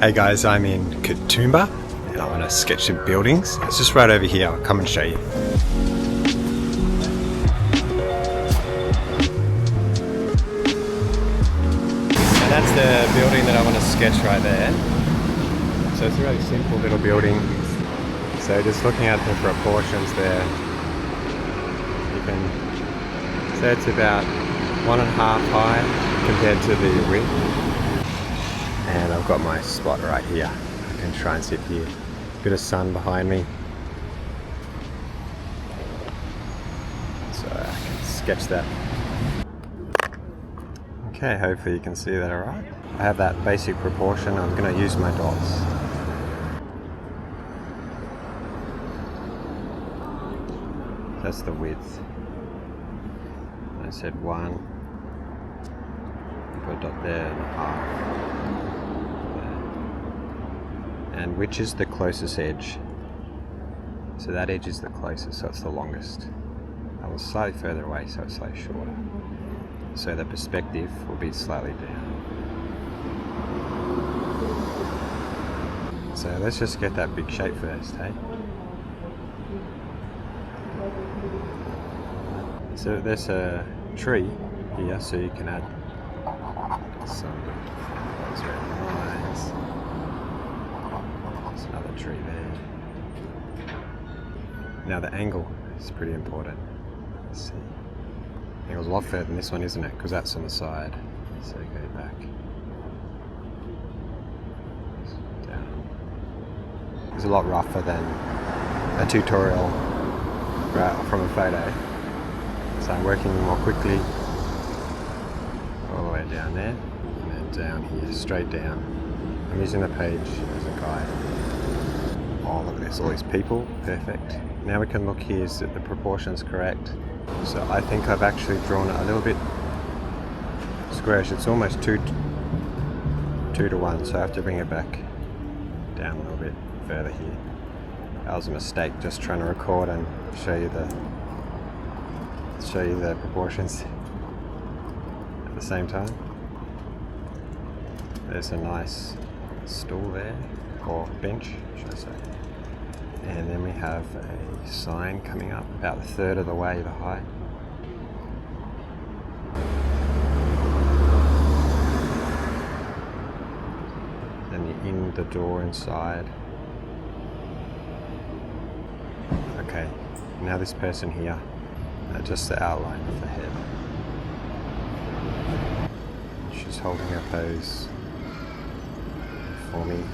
Hey guys, I'm in Katoomba and I want to sketch some buildings. It's just right over here, I'll come and show you. And that's the building that I want to sketch right there. So it's a really simple little building. So just looking at the proportions there, you can say it's about 1.5 high compared to the width. And I've got my spot right here. I can try and sit here. Bit of sun behind me. So I can sketch that. Okay, hopefully you can see that alright. I have that basic proportion. I'm going to use my dots. That's the width. I said 1. Put a dot there and a half. And which is the closest edge? So that edge is the closest, so it's the longest. I was slightly further away, so it's slightly shorter. So the perspective will be slightly down. So let's just get that big shape first, hey? So there's a tree here, so you can add some those red lines. There's another tree there. Now the angle is pretty important. Let's see. The angle's a lot further than this one, isn't it? Because that's on the side. So go back. Down. It's a lot rougher than a tutorial from a photo. So I'm working more quickly. All the way down there. And then down here, straight down. I'm using the page as a guide. Oh, look, there's all these people. Perfect. Now we can look here, is that the proportion's correct. So I think I've actually drawn it a little bit squarish. It's almost 2 to 1, so I have to bring it back down a little bit further here. That was a mistake, just trying to record and show you the proportions at the same time. There's a nice stool there, or bench, should I say. And then we have a sign coming up about a third of the way the height. Then the door inside. Okay, now this person here, just the outline of the head. She's holding her pose for me,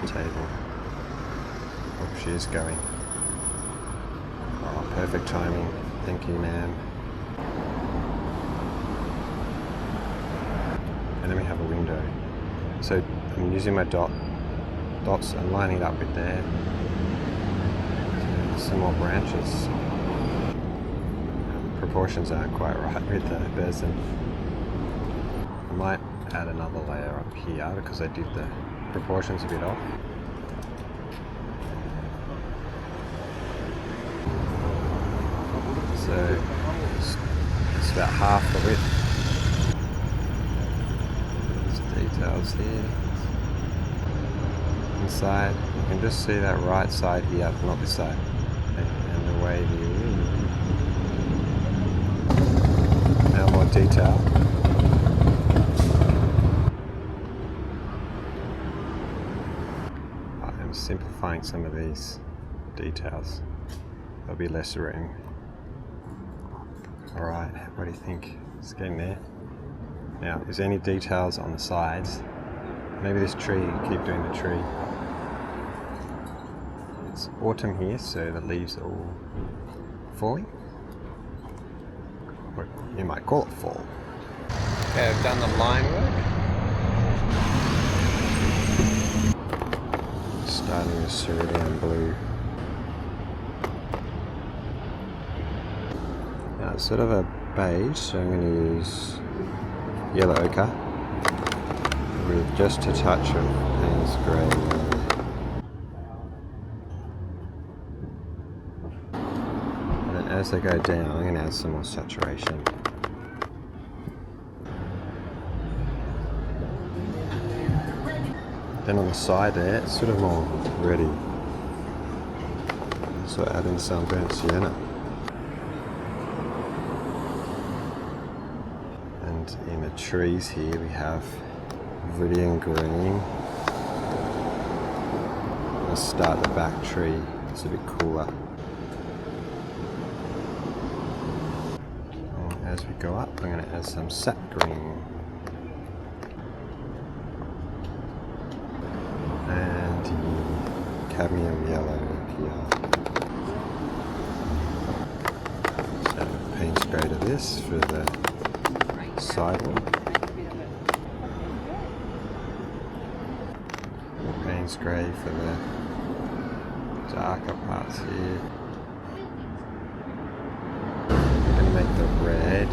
table. Oh, she is going. Oh, perfect timing. Thank you, ma'am. And then we have a window. So I'm using my dots and lining it up with there. Some more branches. Proportions aren't quite right with the person. I might add another layer up here because I did the proportions a bit off. So it's about half the width. There's details here. Inside, you can just see that right side here, not this side. And the wavy. Now more detail. I'm simplifying some of these details. There'll be less room. Alright, what do you think? It's getting there. Now, is there any details on the sides? Maybe this tree, keep doing the tree. It's autumn here, so the leaves are all falling. Or you might call it fall. Okay, I've done the line work. Starting with cerulean blue. Now it's sort of a beige, so I'm going to use yellow ochre with just a touch of Payne's grey. And then as I go down, I'm going to add some more saturation. Then on the side there, it's sort of more ready. So add in some burnt sienna. And in the trees here we have Viridian green. Let's start the back tree, it's a bit cooler. And as we go up, I'm going to add some sap green. And the cadmium yellow here. So paint spray to this for the sidewalk. Paint grey for the darker parts here. I'm going to make the red.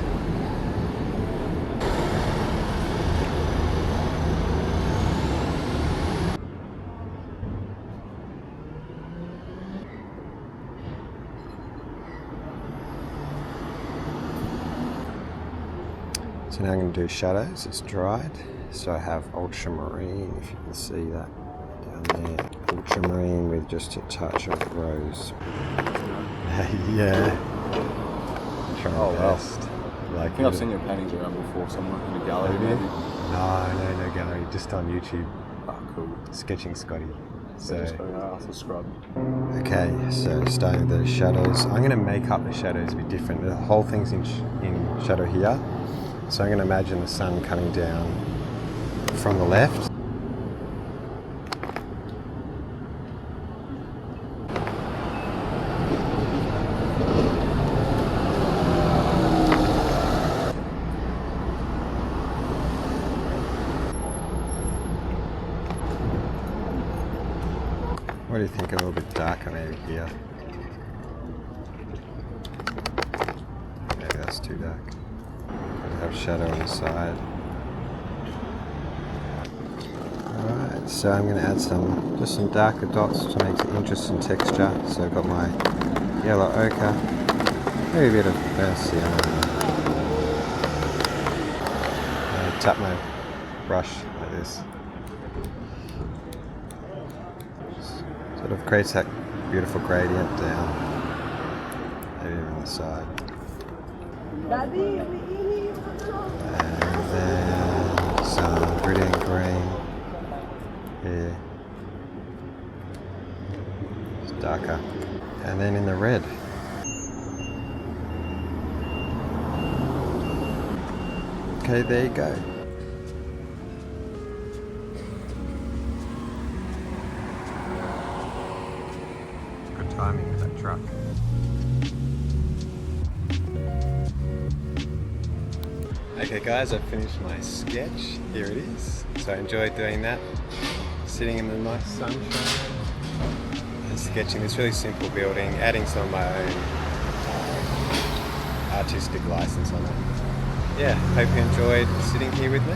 So now I'm going to do shadows. It's dried. So I have ultramarine, if you can see that down there. Ultramarine with just a touch of rose. Yeah. I'm trying my best. Like, I think I've seen your paintings around before, somewhere in a gallery maybe. No gallery, just on YouTube. Oh, cool. Sketching Scottie. So, I'll scrub. okay, so starting with the shadows. I'm going to make up the shadows a bit different. The whole thing's in shadow here. So I'm going to imagine the sun coming down from the left. What do you think? A little bit darker maybe here. Maybe that's too dark. Have shadow on the side. Alright, so I'm going to add just some darker dots to make the interesting texture. So I've got my yellow ochre, maybe a bit of burnt sienna. Tap my brush like this. Sort of creates that beautiful gradient down, maybe on the side. And then some Viridian green here. It's darker. And then in the red. Okay, there you go. Good timing with that truck. Okay guys, I've finished my sketch. Here it is. So I enjoyed doing that. Sitting in the nice sunshine and sketching this really simple building, adding some of my own artistic license on it. Yeah, hope you enjoyed sitting here with me.